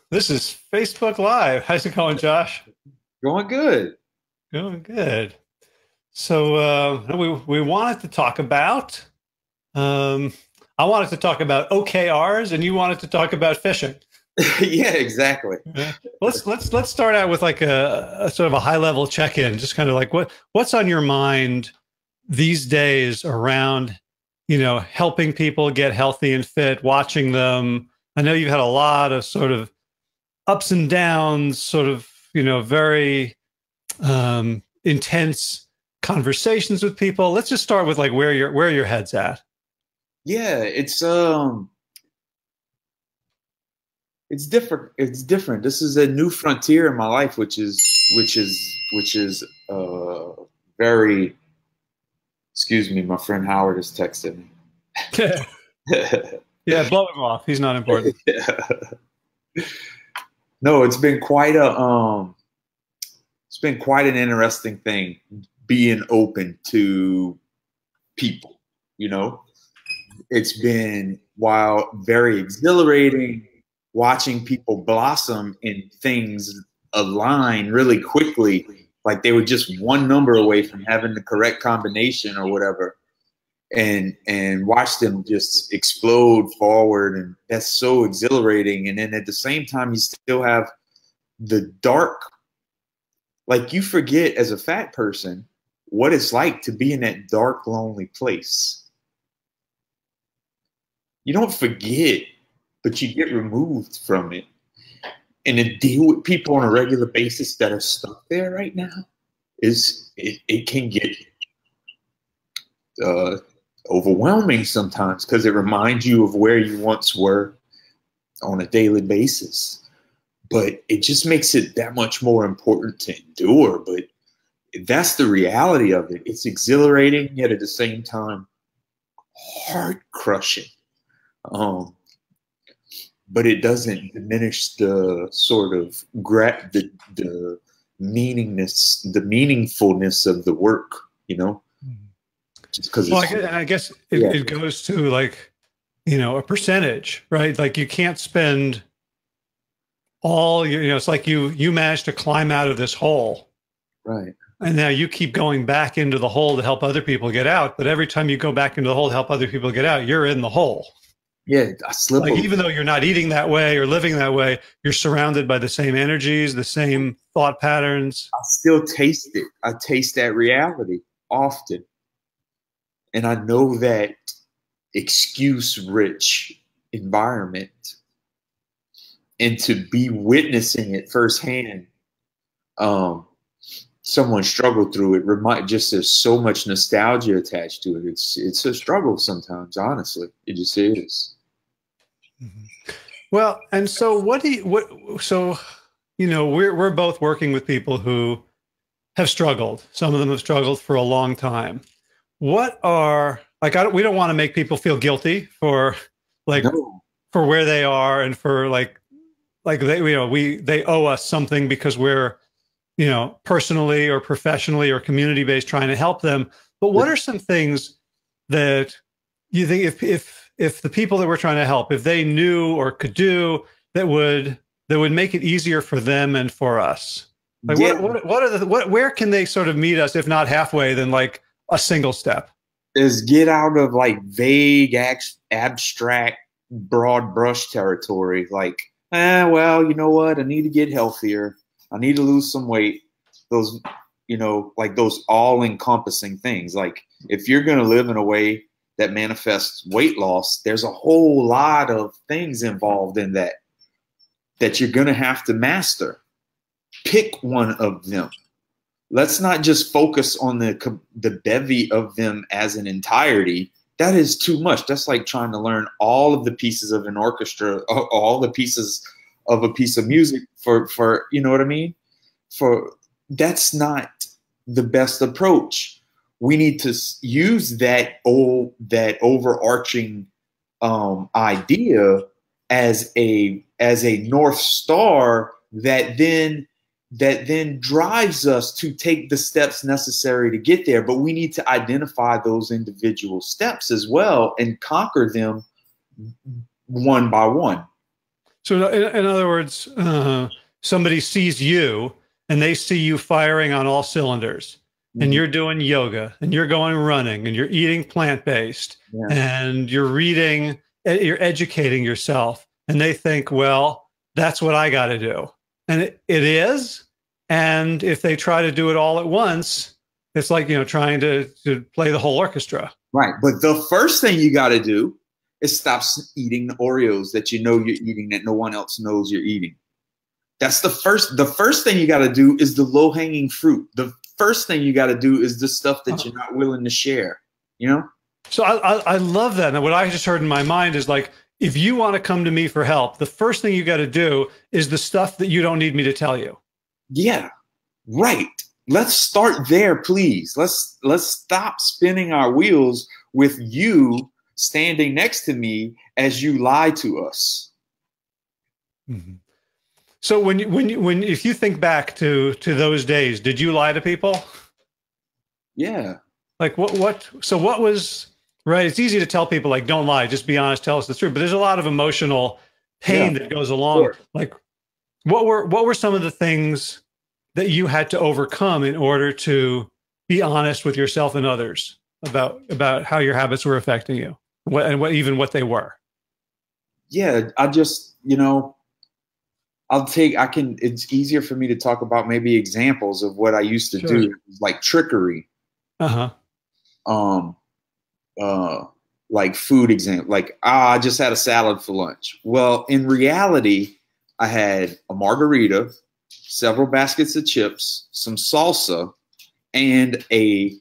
This is Facebook Live. How's it going, Josh? Going good. Going good. So we wanted to talk about um, I wanted to talk about OKRs, and you wanted to talk about fishing. Yeah, exactly. Yeah. Let's start out with like a sort of a high level check in, just kind of like what's on your mind these days around helping people get healthy and fit, watching them. I know you've had a lot of sort of ups and downs, sort of very intense conversations with people. Let's just start with like where your head's at. Yeah, it's different. It's different. This is a new frontier in my life, which is very. Excuse me, my friend Howard has texted me. Yeah, blow him off. He's not important. No, it's been quite an interesting thing being open to people. You know, it's been while very exhilarating watching people blossom and things align really quickly. Like they were just one number away from having the correct combination or whatever. And watch them just explode forward. And that's so exhilarating. And then at the same time, you still have the dark, like you forget as a fat person what it's like to be in that dark, lonely place. You don't forget, but you get removed from it. And to deal with people on a regular basis that are stuck there right now it can get uh, overwhelming sometimes because it reminds you of where you once were on a daily basis. But it just makes it that much more important to endure. But that's the reality of it. It's exhilarating, yet at the same time, heart crushing. But it doesn't diminish the sort of the meaningfulness of the work, just because Well, I guess it goes to like, a percentage, right? Like you can't spend all it's like you managed to climb out of this hole. Right. And now you keep going back into the hole to help other people get out. But every time you go back into the hole to help other people get out, you're in the hole. Yeah, I slip. Like even though you're not eating that way or living that way, you're surrounded by the same energies, the same thought patterns. I still taste it. I taste that reality often. And I know that excuse-rich environment, and to be witnessing it firsthand, someone struggled through it. Just there's so much nostalgia attached to it. It's a struggle sometimes. Honestly, it just is. Mm-hmm. Well, and so we're both working with people who have struggled. Some of them have struggled for a long time. What are like we don't want to make people feel guilty for like No. for where they are and for like they owe us something because we're personally or professionally or community based trying to help them. But what are some things that you think if the people that we're trying to help, if they knew or could do that would make it easier for them and for us? Like where can they sort of meet us, if not halfway, then like a single step? Is get out of like vague, abstract, broad brush territory. Like, well, you know what? I need to get healthier. I need to lose some weight. Those, like those all encompassing things. Like if you're going to live in a way that manifests weight loss, there's a whole lot of things involved in that you're going to have to master. Pick one of them. Let's not just focus on the bevy of them as an entirety. That is too much. That's like trying to learn all of the pieces of an orchestra, all the pieces of a piece of music for you know what I mean? That's not the best approach. We need to use that overarching idea as a North Star that then drives us to take the steps necessary to get there. But we need to identify those individual steps as well and conquer them one by one. So in other words, somebody sees you and they see you firing on all cylinders, and Mhm. you're doing yoga and you're going running and you're eating plant-based Yeah. and you're reading, you're educating yourself. And they think, well, that's what I got to do. And it is. And if they try to do it all at once, it's like, trying to play the whole orchestra. Right. But the first thing you got to do is stop eating the Oreos that you know you're eating that no one else knows you're eating. That's the first thing you got to do is the low hanging fruit. The first thing you got to do is the stuff that you're not willing to share, you know? So I love that. And what I just heard in my mind is like, if you want to come to me for help, the first thing you got to do is the stuff that you don't need me to tell you. Yeah, right. Let's start there, please. Let's stop spinning our wheels with you standing next to me as you lie to us. Mm-hmm. So if you think back to those days, did you lie to people? Yeah. Like what was right? It's easy to tell people like, don't lie, just be honest, tell us the truth. But there's a lot of emotional pain that goes along. Sure. Like what were some of the things that you had to overcome in order to be honest with yourself and others about how your habits were affecting you, what they were? Yeah, I just, it's easier for me to talk about maybe examples of what I used to do, like trickery. Uh-huh. Like food example, like, I just had a salad for lunch. Well, in reality, I had a margarita, several baskets of chips, some salsa, and a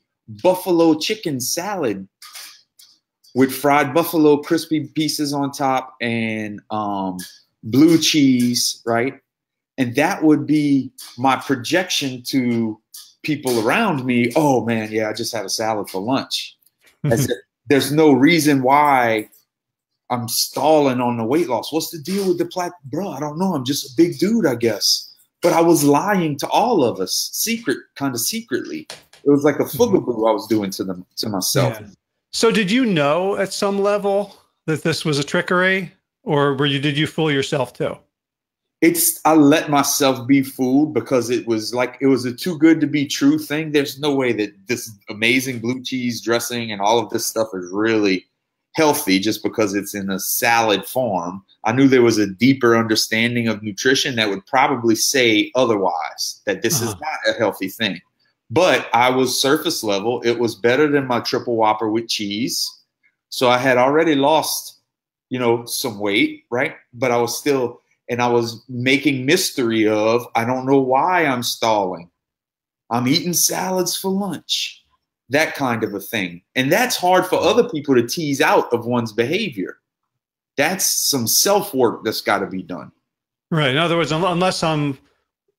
buffalo chicken salad with fried buffalo crispy pieces on top and blue cheese, right? And that would be my projection to people around me. Oh man, yeah, I just had a salad for lunch. As if there's no reason why I'm stalling on the weight loss. What's the deal with the plaque? Bro, I don't know. I'm just a big dude, I guess. But I was lying to all of us, secretly. It was like a foogaboo I was doing to myself. Yeah. So did you know at some level that this was a trickery, or did you fool yourself too? I let myself be fooled because it was a too good to be true thing. There's no way that this amazing blue cheese dressing and all of this stuff is really healthy just because it's in a salad form. I knew there was a deeper understanding of nutrition that would probably say otherwise, that this is not a healthy thing. But I was surface level. It was better than my triple whopper with cheese. So I had already lost, some weight, right? But I was still, and I was making mystery of, I don't know why I'm stalling. I'm eating salads for lunch, that kind of a thing. And that's hard for other people to tease out of one's behavior. That's some self-work that's got to be done. Right. In other words, unless I'm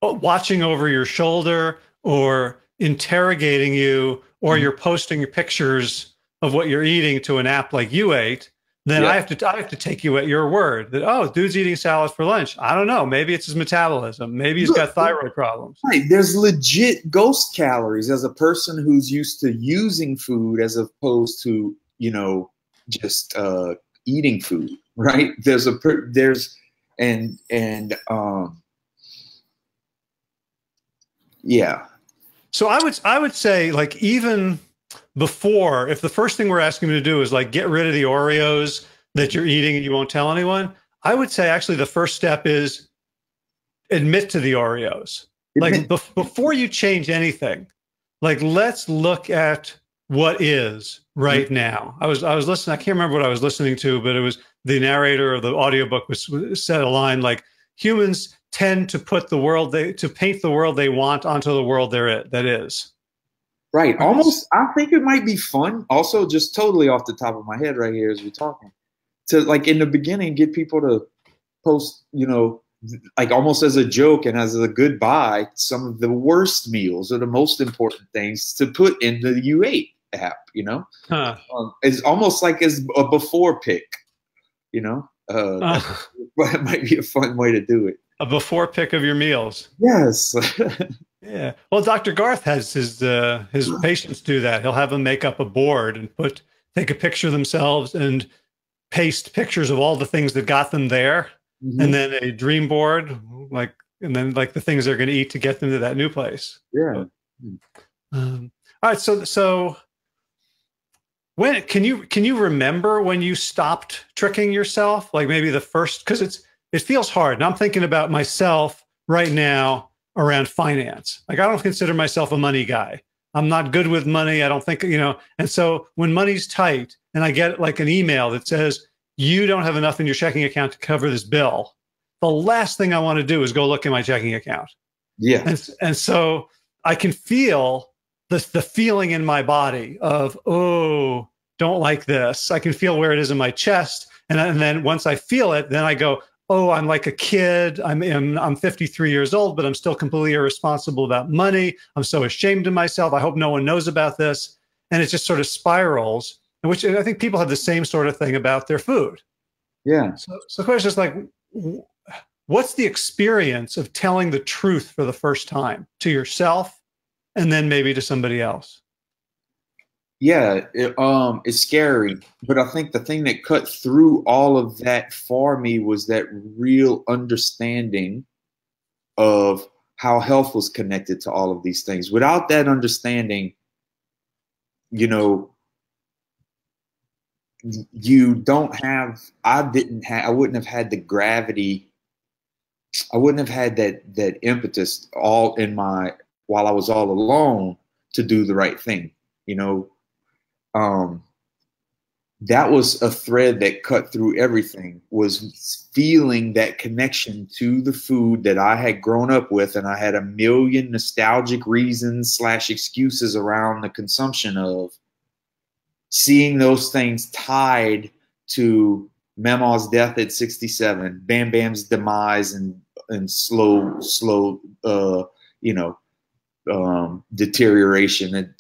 watching over your shoulder or interrogating you, or you're posting pictures of what you're eating to an app like You Ate, then I have to take you at your word that, oh, dude's eating salad for lunch. I don't know. Maybe it's his metabolism. Maybe he's got thyroid problems. Right. There's legit ghost calories as a person who's used to using food as opposed to, just eating food. Right. Yeah. So I would say, like, even before, if the first thing we're asking you to do is like get rid of the Oreos that you're eating and you won't tell anyone, I would say actually the first step is admit to the Oreos. Like before you change anything, like let's look at what is right now. I was listening, I can't remember what I was listening to, but it was the narrator of the audiobook said a line like, humans tend to paint the world they want onto the world that is. Right. Almost, I think it might be fun. Also, just totally off the top of my head right here as we're talking, to like in the beginning, get people to post, like almost as a joke and as a goodbye, some of the worst meals or the most important things to put in the You Ate app, It's almost like as a before pick, that might be a fun way to do it. A before pick of your meals. Yes. Yeah. Well, Dr. Garth has his patients do that. He'll have them make up a board and take a picture of themselves and paste pictures of all the things that got them there. and Mhm. then a dream board, like, and then like the things they're going to eat to get them to that new place. Yeah. So, all right. So when can you remember when you stopped tricking yourself? Like maybe the first, because it feels hard. And I'm thinking about myself right now around finance. Like I don't consider myself a money guy. I'm not good with money. I don't think, and so when money's tight and I get like an email that says, you don't have enough in your checking account to cover this bill, the last thing I want to do is go look at my checking account. Yeah. And so I can feel the feeling in my body of, oh, don't like this. I can feel where it is in my chest. And then once I feel it, then I go, oh, I'm like a kid. I'm 53 years old, but I'm still completely irresponsible about money. I'm so ashamed of myself. I hope no one knows about this. And it just sort of spirals, which I think people have the same sort of thing about their food. Yeah. So the question is like, what's the experience of telling the truth for the first time to yourself and then maybe to somebody else? Yeah, it's scary, but I think the thing that cut through all of that for me was that real understanding of how health was connected to all of these things. Without that understanding, you know, you don't have, I wouldn't have had the gravity. I wouldn't have had that impetus all in while I was all alone to do the right thing, you know. That was a thread that cut through everything, was feeling that connection to the food that I had grown up with. And I had a million nostalgic reasons / excuses around the consumption of, seeing those things tied to Mama's death at 67, Bam Bam's demise and slow, deterioration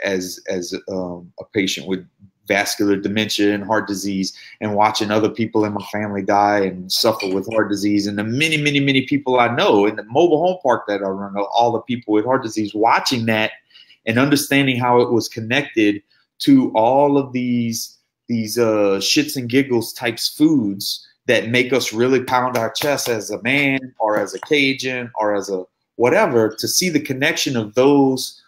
as a patient with vascular dementia and heart disease, and watching other people in my family die and suffer with heart disease, and the many, many, many people I know in the mobile home park that I run, all the people with heart disease, watching that and understanding how it was connected to all of these shits and giggles types foods that make us really pound our chest as a man or as a Cajun or as a whatever, to see the connection of those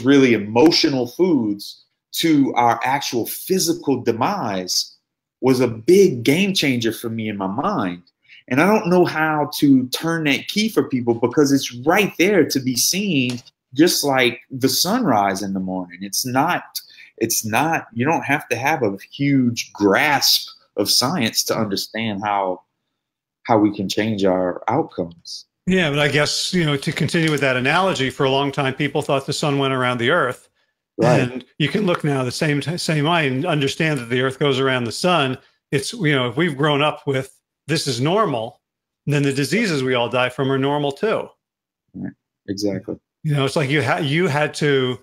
really emotional foods to our actual physical demise was a big game changer for me in my mind. And I don't know how to turn that key for people, because it's right there to be seen, just like the sunrise in the morning. It's not, you don't have to have a huge grasp of science to understand how we can change our outcomes. Yeah, but I guess, to continue with that analogy, for a long time, people thought the sun went around the earth. Right. And you can look now the same way and understand that the earth goes around the sun. It's, if we've grown up with this is normal, then the diseases we all die from are normal too. Right. Exactly. It's like you had to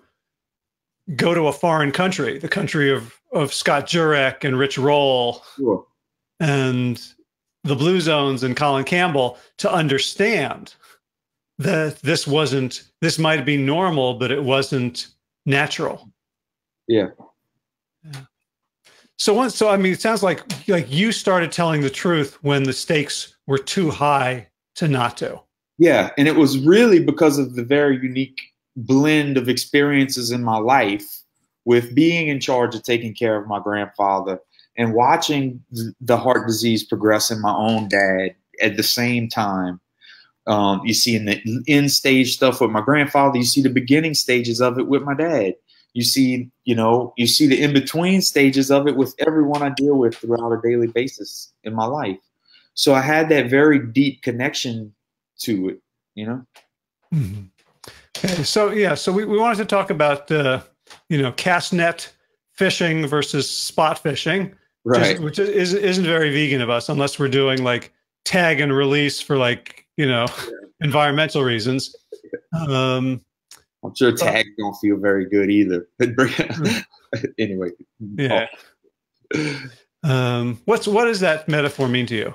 go to a foreign country, the country of Scott Jurek and Rich Roll, Sure, and the Blue Zones and Colin Campbell, to understand that this might be normal, but it wasn't natural. Yeah. So I mean, it sounds like you started telling the truth when the stakes were too high to not to. Yeah, and it was really because of the very unique blend of experiences in my life, with being in charge of taking care of my grandfather and watching the heart disease progress in my own dad at the same time. You see in the end stage stuff with my grandfather, you see the beginning stages of it with my dad. You see the in-between stages of it with everyone I deal with throughout a daily basis in my life. So I had that very deep connection to it, Mm-hmm. Okay, so we wanted to talk about cast net fishing versus spot fishing, right? which isn't very vegan of us, unless we're doing like tag and release for environmental reasons. I'm sure tags don't feel very good either. Anyway, yeah. What does that metaphor mean to you?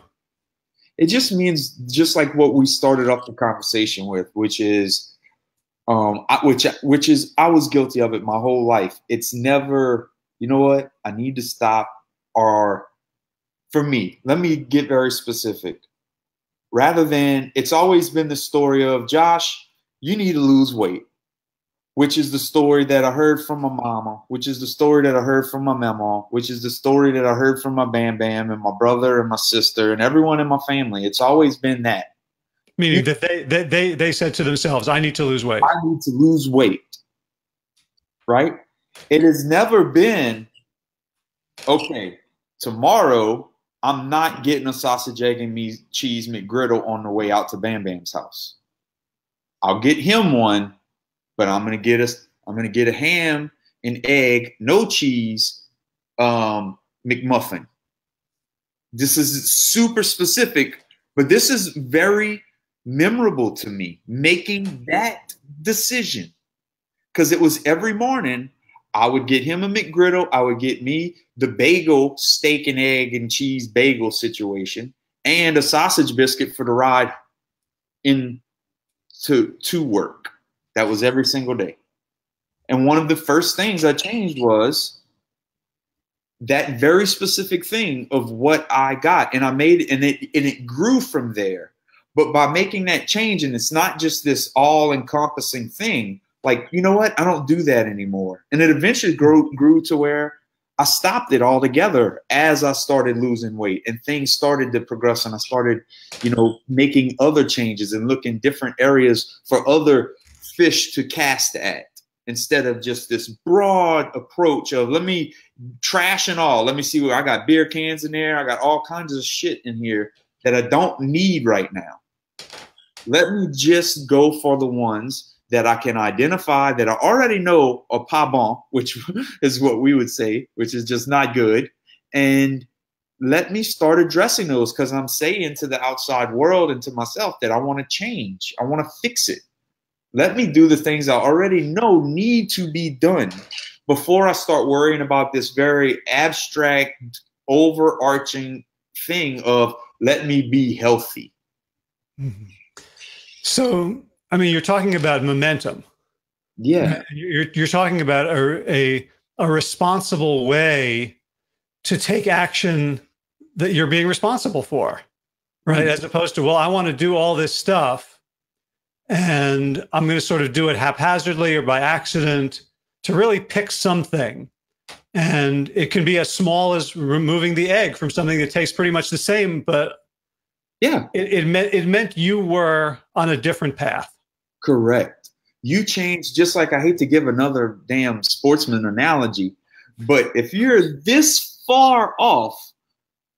It just means just like what we started off the conversation with, which is, I was guilty of it my whole life. It's never, you know what, I need to stop, or for me, let me get very specific. Rather than, it's always been the story of, Josh, you need to lose weight, which is the story that I heard from my mama, which is the story that I heard from my mama, which is the story that I heard from my Bam Bam and my brother and my sister and everyone in my family. It's always been that. Meaning that they said to themselves, I need to lose weight. I need to lose weight, right? It has never been, okay, tomorrow I'm not getting a sausage, egg, and cheese McGriddle on the way out to Bam Bam's house. I'll get him one, but I'm gonna get a ham and egg, no cheese, McMuffin. This is super specific, but this is very memorable to me, making that decision, because it was every morning. I would get him a McGriddle. I would get me the bagel, steak and egg and cheese bagel situation, and a sausage biscuit for the ride in to work. That was every single day. And one of the first things I changed was that very specific thing of what I got. And I made it, and it grew from there. But by making that change, and it's not just this all-encompassing thing, like, you know what? I don't do that anymore. And it eventually grew to where I stopped it altogether as I started losing weight and things started to progress. And I started, making other changes and looking different areas for other fish to cast at, instead of just this broad approach of, let me trash and all. Let me see what I got. Beer cans in there. I got all kinds of shit in here that I don't need right now. Let me just go for the ones that I can identify, that I already know are pas bon, which is what we would say, which is just not good. And let me start addressing those, because I'm saying to the outside world and to myself that I want to change. I want to fix it. Let me do the things I already know need to be done before I start worrying about this very abstract, overarching thing of, let me be healthy. Mm-hmm. So, I mean, you're talking about momentum. Yeah. You're talking about a responsible way to take action that you're being responsible for, right? As opposed to, well, I want to do all this stuff and I'm going to sort of do it haphazardly or by accident, to really pick something. And it can be as small as removing the egg from something that tastes pretty much the same, but yeah, it meant you were on a different path. Correct. You changed, just like, I hate to give another damn sportsman analogy, but if you're this far off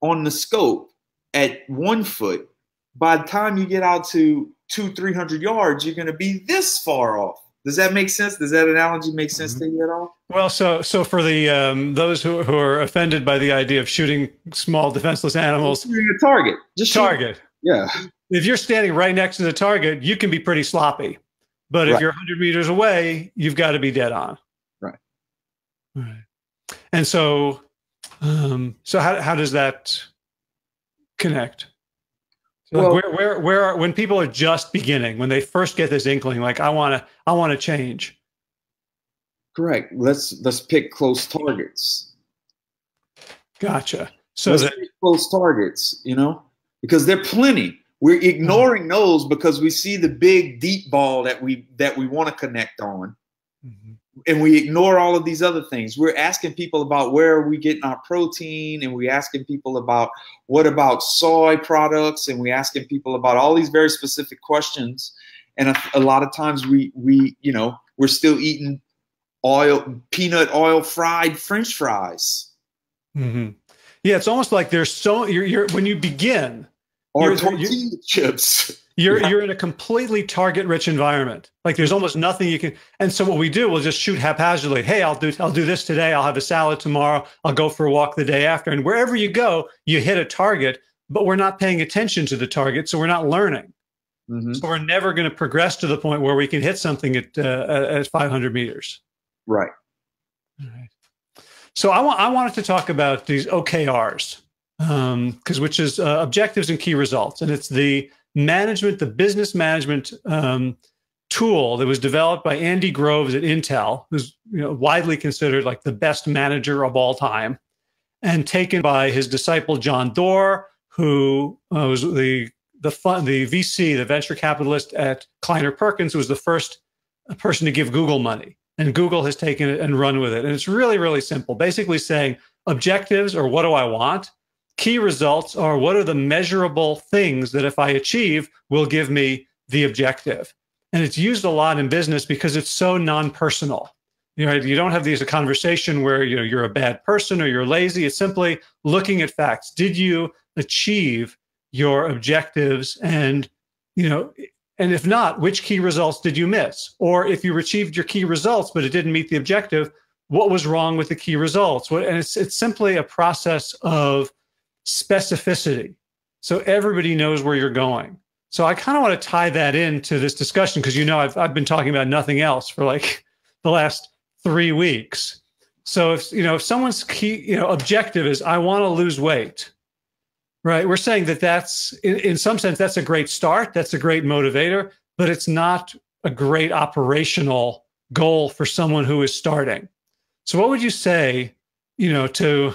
on the scope at 1 foot, by the time you get out to 200-300 yards, you're going to be this far off. Does that make sense? Does that analogy make sense to you at all? Well, so for the those who are offended by the idea of shooting small defenseless animals, shooting a target, just target. Yeah. If you're standing right next to the target, you can be pretty sloppy. But if you're 100 meters away, you've got to be dead on. Right. Right. And so, so how does that connect? So well, like where when people are just beginning, when they first get this inkling, like, I want to change. Correct. Let's pick close targets. Gotcha. So let's pick close targets, because there are plenty. We're ignoring those because we see the big deep ball that we want to connect on. Mm-hmm. And we ignore all of these other things. We're asking people about where are we getting our protein, and we're asking people about what about soy products, and we're asking people about all these very specific questions. And a lot of times we're still eating peanut oil fried French fries. Mm-hmm. Yeah, it's almost like there's you're when you begin, or tortilla chips. You're in a completely target-rich environment. Like, there's almost nothing you can. And so what we do, we'll just shoot haphazardly. Hey, I'll do this today. I'll have a salad tomorrow. I'll go for a walk the day after. And wherever you go, you hit a target, but we're not paying attention to the target, so we're not learning. Mm-hmm. So we're never going to progress to the point where we can hit something at 500 meters. Right. All right. So I wanted to talk about these OKRs, which is objectives and key results, and it's the business management tool that was developed by Andy Groves at Intel, who's widely considered like the best manager of all time. and taken by his disciple John Doerr, who was the VC, the venture capitalist at Kleiner Perkins, who was the first person to give Google money. And Google has taken it and run with it. And it's really, really simple. Basically saying objectives are, what do I want? Key results are, what are the measurable things that if I achieve will give me the objective? And it's used a lot in business because it's so non-personal. You know, you don't have a conversation where you're a bad person or you're lazy. It's simply looking at facts. Did you achieve your objectives? And and if not, which key results did you miss? Or if you achieved your key results but it didn't meet the objective, what was wrong with the key results? And it's simply a process of specificity, so everybody knows where you're going. So I kind of want to tie that into this discussion because I've been talking about nothing else for like the last 3 weeks. So if someone's key objective is I want to lose weight, right? We're saying that's in some sense that's a great start, that's a great motivator, but it's not a great operational goal for someone who is starting. So what would you say, to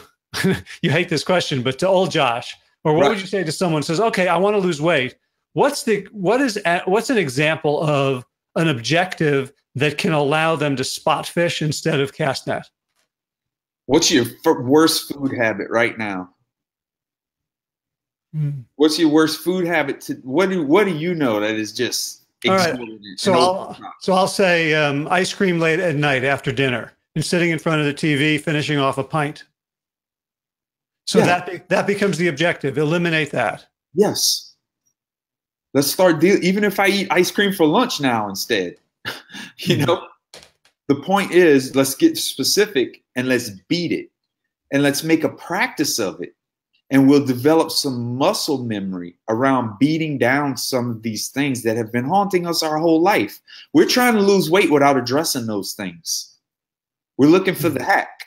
you hate this question, but to old Josh, or what would you say to someone who says, okay, I want to lose weight? What's an example of an objective that can allow them to spot fish instead of cast net? What's your worst food habit right now? What's your worst food habit? What do you know that is just exorbitant? Right. So I'll say ice cream late at night after dinner and sitting in front of the TV, finishing off a pint. So that becomes the objective. Eliminate that. Yes. Let's start even if I eat ice cream for lunch now instead. The point is, let's get specific and let's beat it. And let's make a practice of it. And we'll develop some muscle memory around beating down some of these things that have been haunting us our whole life. We're trying to lose weight without addressing those things. We're looking for the hack.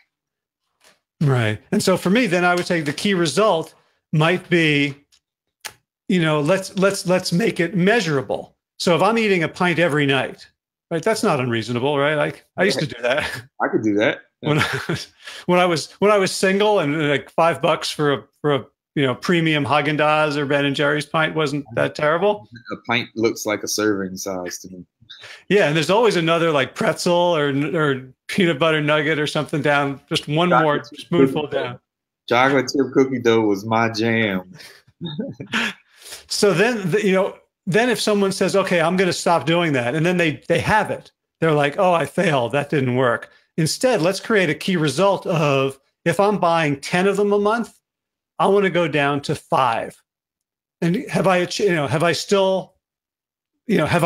Right. And so for me, then I would say the key result might be, let's make it measurable. So if I'm eating a pint every night, right, that's not unreasonable, right? I used to do that. I could do that. When I was single and like $5 for a premium Haagen-Dazs or Ben and Jerry's pint wasn't that terrible. A pint looks like a serving size to me. Yeah, and there's always another like pretzel or peanut butter nugget or something down, just one more spoonful down. Chocolate chip cookie dough was my jam. So then if someone says, okay, I'm going to stop doing that, and then they have it, they're like, oh, I failed, that didn't work. Instead, let's create a key result of, if I'm buying 10 of them a month, I want to go down to 5. And have I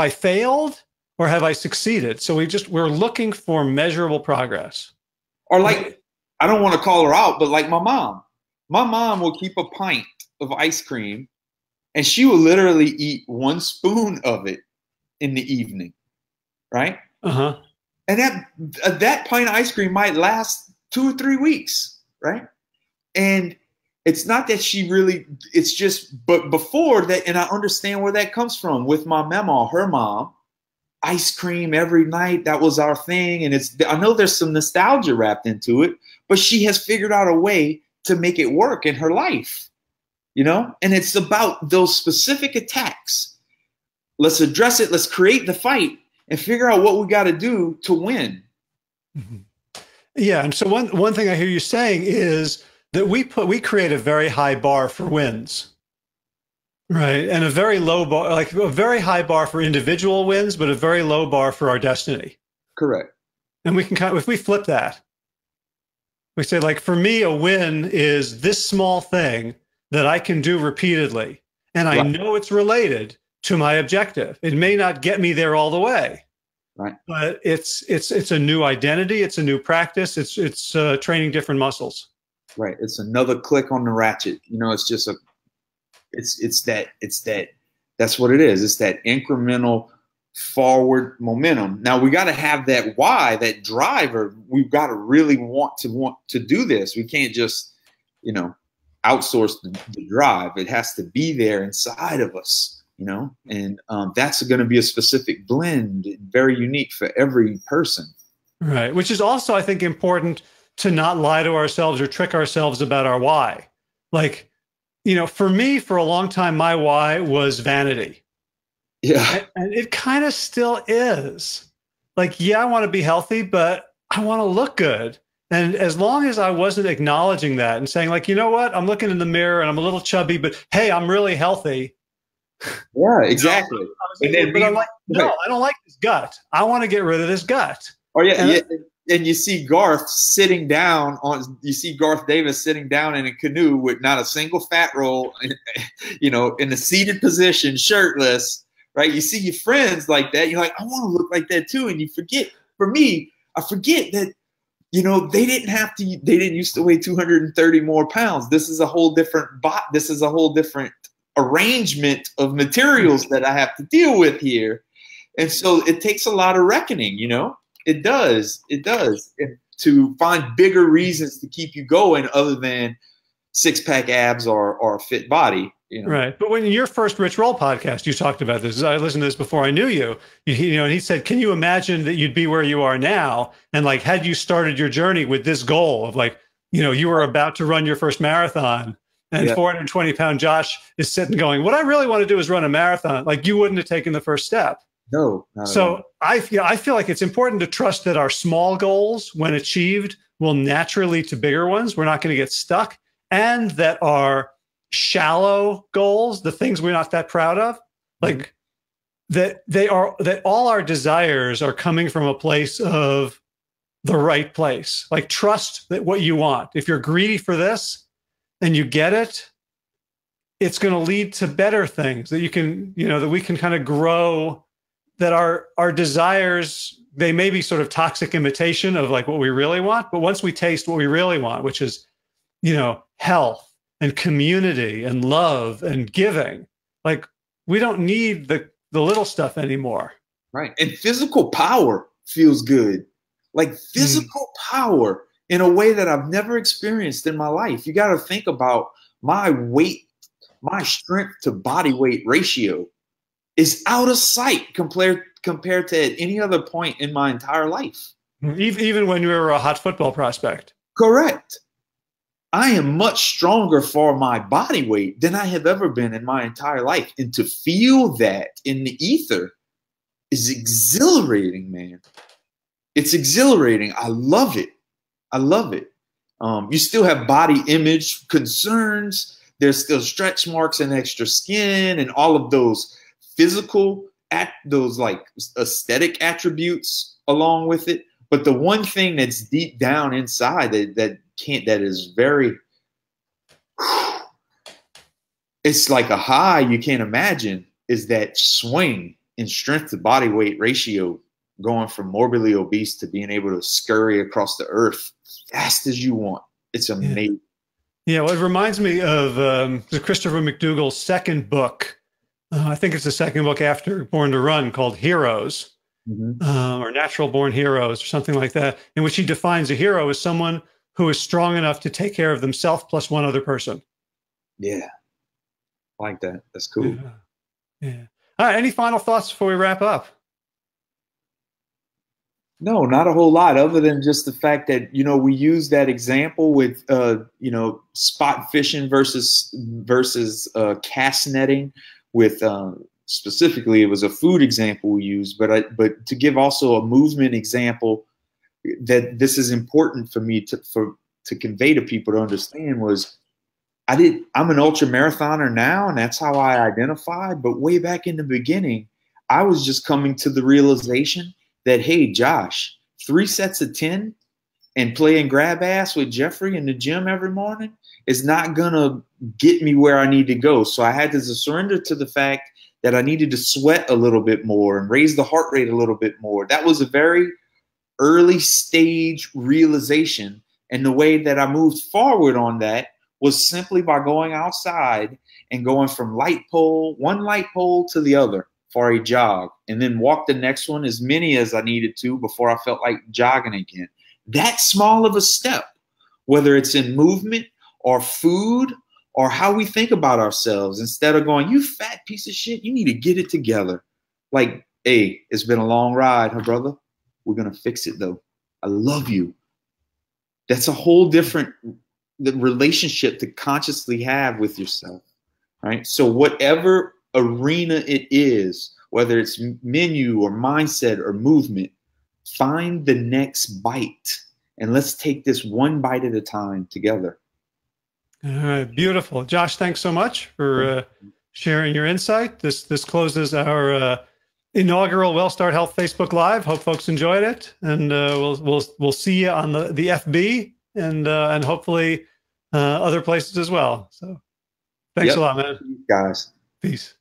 failed or have I succeeded? So we're looking for measurable progress. Or like, I don't want to call her out, but like my mom will keep a pint of ice cream and she will literally eat 1 spoon of it in the evening. Right? Uh-huh. And that pint of ice cream might last 2 or 3 weeks, right? And it's not that it's just, but before that, and I understand where that comes from with my mama, her mom, ice cream every night, that was our thing. And I know there's some nostalgia wrapped into it, but she has figured out a way to make it work in her life, And it's about those specific attacks. Let's address it. Let's create the fight. And figure out what we got to do to win. Mm-hmm. Yeah, and so one thing I hear you saying is that we create a very high bar for wins, right? And a very low bar, like a very high bar for individual wins, but a very low bar for our destiny. Correct. And we can if we flip that, we say like, for me, a win is this small thing that I can do repeatedly, and I know it's related to my objective. It may not get me there all the way, right? But it's a new identity. It's a new practice. It's training different muscles. Right. It's another click on the ratchet. It's just that's what it is. It's that incremental forward momentum. Now we got to have that why, that driver. We've got to really want to do this. We can't just, outsource the drive. It has to be there inside of us. And that's going to be a specific blend, very unique for every person. Right. Which is also, I think, important to not lie to ourselves or trick ourselves about our why. Like, for me, for a long time, my why was vanity. Yeah. And it kind of still is. Like, yeah, I want to be healthy, but I want to look good. And as long as I wasn't acknowledging that and saying, like, you know what, I'm looking in the mirror and I'm a little chubby, but hey, I'm really healthy. Yeah, exactly. And then but I'm like, no, I don't like this gut. I want to get rid of this gut. Oh yeah, and, yeah. And you see Garth sitting down you see Garth Davis sitting down in a canoe with not a single fat roll, in a seated position, shirtless, right? You see your friends like that. You're like, I want to look like that too. And you forget, for me, I forget that, they didn't used to weigh 230 more pounds. This is a whole different this is a whole different arrangement of materials that I have to deal with here. And so it takes a lot of reckoning, It does. And to find bigger reasons to keep you going other than six-pack abs or a fit body, Right. But when your first Rich Roll podcast, you talked about this. I listened to this before I knew you. And he said, can you imagine that you'd be where you are now? And like, had you started your journey with this goal of like, you were about to run your first marathon and 420-pound Josh is sitting going, what I really want to do is run a marathon. Like, you wouldn't have taken the first step. No. So I feel like it's important to trust that our small goals, when achieved, will naturally lead to bigger ones. We're not going to get stuck. And that our shallow goals, the things we're not that proud of, like that all our desires are coming from a place of the right place. Like, trust that what you want, if you're greedy for this and you get it, it's going to lead to better things that you can, that we can kind of grow, that our desires, they may be sort of toxic imitation of like what we really want. But once we taste what we really want, which is, health and community and love and giving, like, we don't need the little stuff anymore. Right. And physical power feels good. Like physical power in a way that I've never experienced in my life. You got to think about my weight, my strength to body weight ratio is out of sight compared to at any other point in my entire life. Even when you were a hot football prospect. Correct. I am much stronger for my body weight than I have ever been in my entire life. And to feel that in the ether is exhilarating, man. It's exhilarating. I love it. I love it. You still have body image concerns. There's still stretch marks and extra skin and all of those physical, those like aesthetic attributes along with it. But the one thing that's deep down inside that is very, it's like a high you can't imagine, is that swing in strength to body weight ratio, going from morbidly obese to being able to scurry across the earth as fast as you want. It's amazing. Yeah, well, it reminds me of Christopher McDougall's second book. I think it's the second book after Born to Run, called Heroes, or Natural Born Heroes, or something like that, in which he defines a hero as someone who is strong enough to take care of themselves plus one other person. Yeah, I like that. That's cool. Yeah. All right. Any final thoughts before we wrap up? No, not a whole lot, other than just the fact that, we use that example with, spot fishing versus cast netting with, specifically, it was a food example we used, but to give also a movement example, that this is important for me to convey to people to understand, was I'm an ultra marathoner now, and that's how I identified. But way back in the beginning, I was just coming to the realization that, hey, Josh, 3 sets of 10 and playing grab ass with Jeffrey in the gym every morning is not going to get me where I need to go. So I had to surrender to the fact that I needed to sweat a little bit more and raise the heart rate a little bit more. That was a very early stage realization. And the way that I moved forward on that was simply by going outside and going from one light pole to the other for a jog, and then walk the next one, as many as I needed to, before I felt like jogging again. That small of a step, whether it's in movement or food or how we think about ourselves, instead of going, you fat piece of shit, you need to get it together. Like, hey, it's been a long ride, huh, brother? We're going to fix it, though. I love you. That's a whole different the relationship to consciously have with yourself, right? So whatever arena it is, whether it's menu or mindset or movement, find the next bite and let's take this one bite at a time together. All right, beautiful. Josh, thanks so much for sharing your insight. This closes our inaugural WellStart Health Facebook Live. Hope folks enjoyed it, and we'll see you on the FB and hopefully other places as well. So, thanks a lot, man. Guys. Peace.